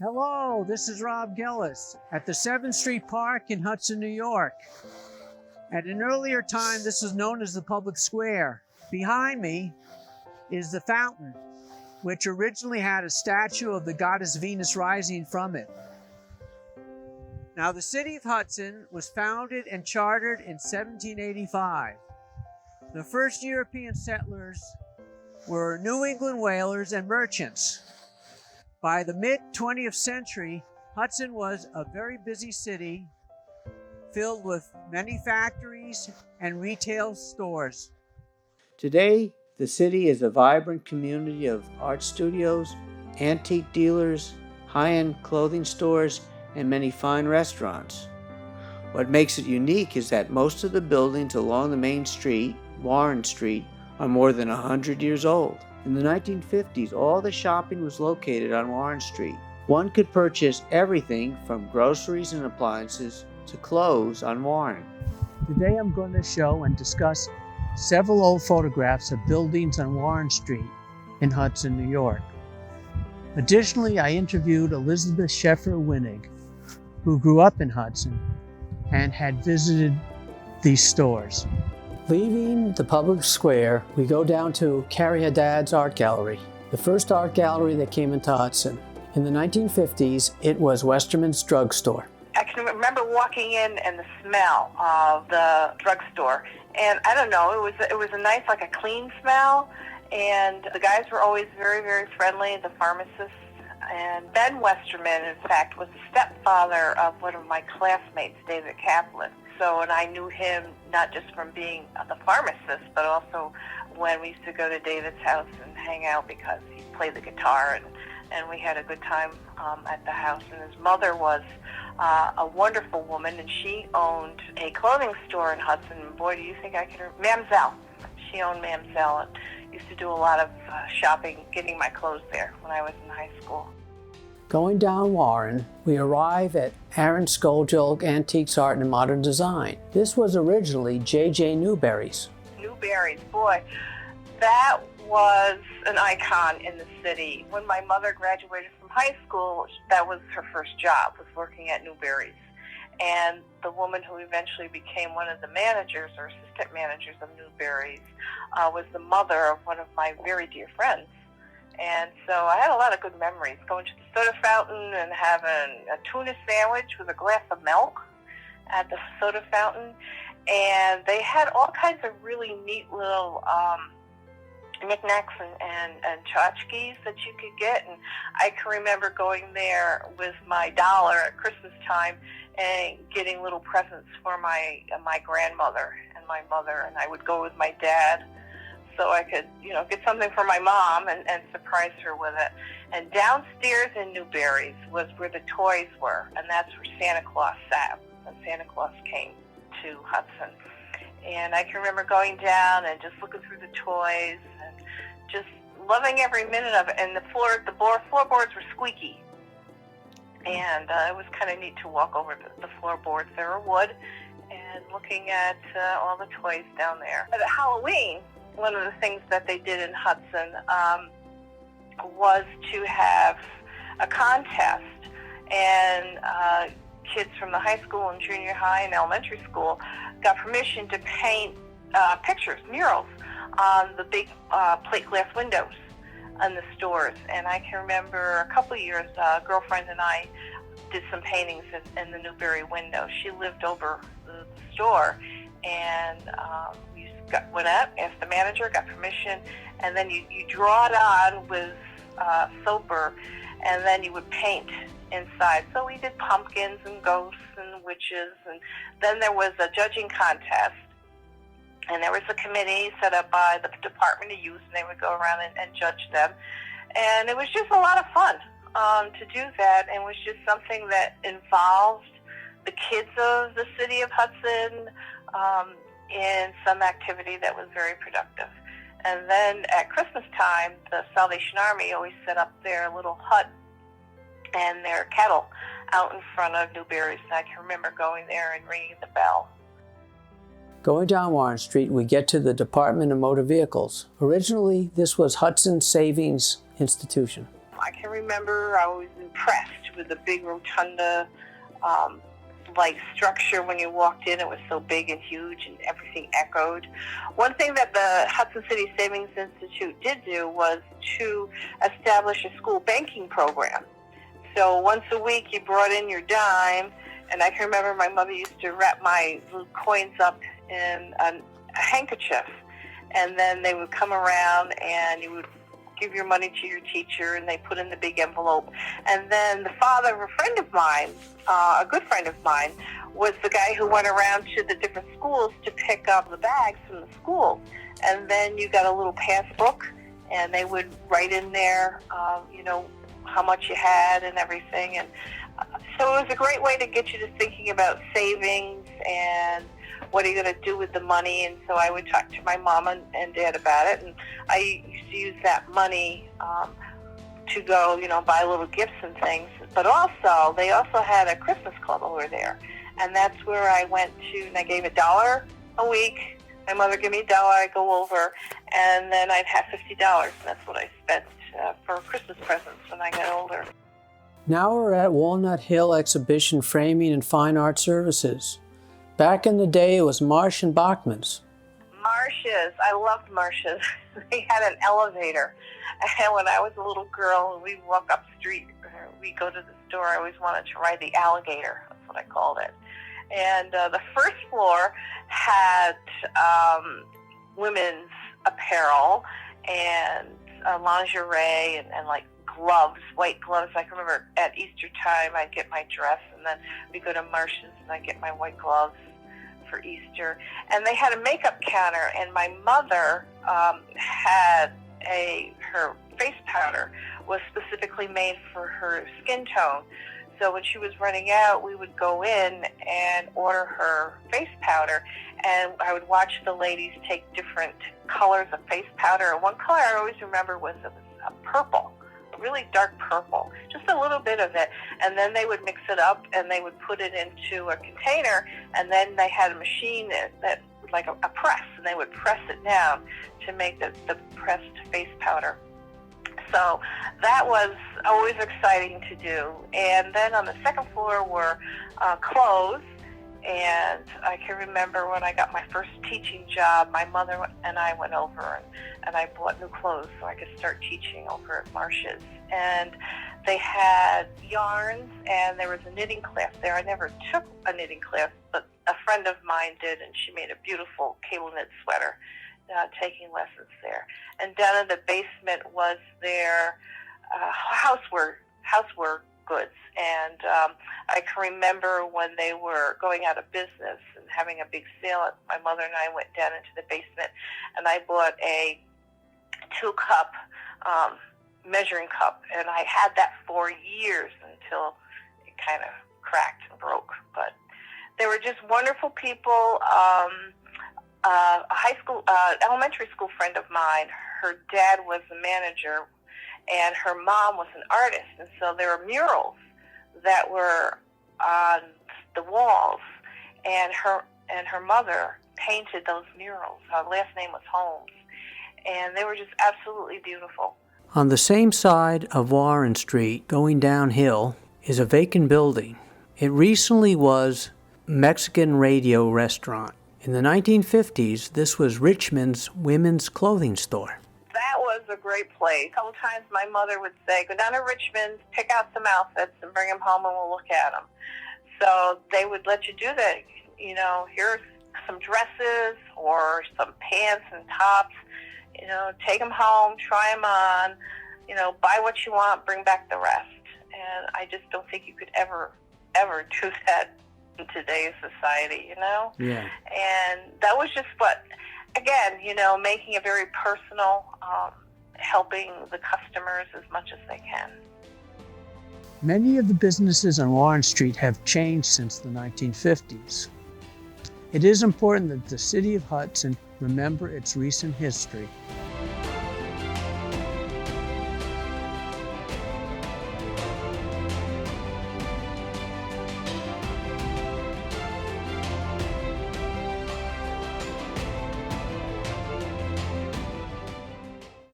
Hello, this is Rob Gillis at the 7th Street Park in Hudson, New York. At an earlier time, this was known as the Public Square. Behind me is the fountain, which originally had a statue of the goddess Venus rising from it. Now, the city of Hudson was founded and chartered in 1785. The first European settlers were New England whalers and merchants. By the mid-20th century, Hudson was a very busy city filled with many factories and retail stores. Today, the city is a vibrant community of art studios, antique dealers, high-end clothing stores, and many fine restaurants. What makes it unique is that most of the buildings along the main street, Warren Street, are more than 100 years old. In the 1950s, all the shopping was located on Warren Street. One could purchase everything from groceries and appliances to clothes on Warren. Today I'm going to show and discuss several old photographs of buildings on Warren Street in Hudson, New York. Additionally, I interviewed Elizabeth Sheffer-Winig, who grew up in Hudson and had visited these stores. Leaving the public square, we go down to Carrie Haddad's art gallery, the first art gallery that came into Hudson. In the 1950s, it was Westerman's drugstore. I can remember walking in and the smell of the drugstore, and I don't know, it was a nice, like a clean smell, and the guys were always very, very friendly, the pharmacists. And Ben Westerman, in fact, was the stepfather of one of my classmates, David Kaplan. And I knew him not just from being the pharmacist, but also when we used to go to David's house and hang out because he played the guitar, and we had a good time at the house. And his mother was a wonderful woman, and she owned a clothing store in Hudson. And boy, do you think I could remember? Mamselle. She owned Mamselle and used to do a lot of shopping, getting my clothes there when I was in high school. Going down Warren, we arrive at Aaron Skoljog Antiques Art and Modern Design. This was originally J.J. Newberry's. Newberry's, boy, that was an icon in the city. When my mother graduated from high school, that was her first job, was working at Newberry's. And the woman who eventually became one of the managers or assistant managers of Newberry's was the mother of one of my very dear friends. And so I had a lot of good memories, going to the soda fountain and having a tuna sandwich with a glass of milk at the soda fountain. And they had all kinds of really neat little knickknacks and tchotchkes that you could get. And I can remember going there with my dollar at Christmas time and getting little presents for my grandmother and my mother. And I would go with my dad so I could, get something for my mom and surprise her with it. And downstairs in Newberry's was where the toys were, and that's where Santa Claus sat when Santa Claus came to Hudson. And I can remember going down and just looking through the toys and just loving every minute of it. And the floorboards were squeaky. And it was kind of neat to walk over the floorboards. They were wood, and looking at all the toys down there. But at Halloween, one of the things that they did in Hudson was to have a contest, and kids from the high school and junior high and elementary school got permission to paint pictures, murals, on the big plate glass windows in the stores. And I can remember a couple of years, a girlfriend and I did some paintings in the Newberry window. She lived over the store, and we went up, asked the manager, got permission, and then you draw it on with soaper, and then you would paint inside. So we did pumpkins and ghosts and witches, and then there was a judging contest, and there was a committee set up by the Department of Youth, and they would go around and judge them. And it was just a lot of fun to do that, and it was just something that involved the kids of the city of Hudson in some activity that was very productive. And then at Christmas time, the Salvation Army always set up their little hut and their kettle out in front of Newberry's. And I can remember going there and ringing the bell. Going down Warren Street, we get to the Department of Motor Vehicles. Originally, this was Hudson Savings Institution. I can remember I was impressed with the big rotunda, like structure. When you walked in, it was so big and huge, and everything echoed. One thing that the Hudson City Savings Institute did do was to establish a school banking program. So once a week, you brought in your dime, and I can remember my mother used to wrap my little coins up in a handkerchief, and then they would come around and you would give your money to your teacher, and they put in the big envelope. And then the father of a friend of mine, a good friend of mine, was the guy who went around to the different schools to pick up the bags from the school. And then you got a little passbook, and they would write in there, how much you had and everything. And so it was a great way to get you to thinking about savings and what are you going to do with the money. And so I would talk to my mom and dad about it, and I used to use that money to go, buy little gifts and things. But also, they also had a Christmas club over there, and that's where I went to, and I gave $1 a week. My mother gave me $1, I'd go over, and then I'd have $50, and that's what I spent for Christmas presents when I got older. Now we're at Walnut Hill Exhibition Framing and Fine Art Services. Back in the day, it was Marsh and Bachman's. Marsh's. I loved Marsh's. They had an elevator. And when I was a little girl and we'd walk up the street, we'd go to the store, I always wanted to ride the alligator. That's what I called it. And the first floor had women's apparel and lingerie and like gloves, white gloves. I can remember at Easter time I'd get my dress, and then we'd go to Marsh's and I'd get my white gloves for Easter. And they had a makeup counter, and my mother had her face powder was specifically made for her skin tone. So when she was running out, we would go in and order her face powder, and I would watch the ladies take different colors of face powder. And one color I always remember was purple, really dark purple, just a little bit of it. And then they would mix it up and they would put it into a container, and then they had a machine that like a press, and they would press it down to make the pressed face powder. So that was always exciting to do. And then on the second floor were clothes. And I can remember when I got my first teaching job, my mother and I went over and I bought new clothes so I could start teaching over at Marsh's. And they had yarns, and there was a knitting class there. I never took a knitting class, but a friend of mine did, and she made a beautiful cable knit sweater. Taking lessons there. And down in the basement was their houseware goods. And I can remember when they were going out of business and having a big sale, my mother and I went down into the basement, and I bought a 2-cup measuring cup, and I had that for years until it kind of cracked and broke. But they were just wonderful people. A elementary school friend of mine, her dad was the manager, and her mom was an artist, and so there were murals that were on the walls, and her mother painted those murals. Her last name was Holmes, and they were just absolutely beautiful. On the same side of Warren Street, going downhill, is a vacant building. It recently was Mexican Radio Restaurant. In the 1950s, this was Richmond's women's clothing store. That was a great place. A couple times my mother would say, go down to Richmond's, pick out some outfits, and bring them home, and we'll look at them. So they would let you do that. Here's some dresses or some pants and tops. Take them home, try them on, buy what you want, bring back the rest. And I just don't think you could ever do that in today's society, Yeah. And that was just making it very personal, helping the customers as much as they can. Many of the businesses on Warren Street have changed since the 1950s. It is important that the city of Hudson remember its recent history.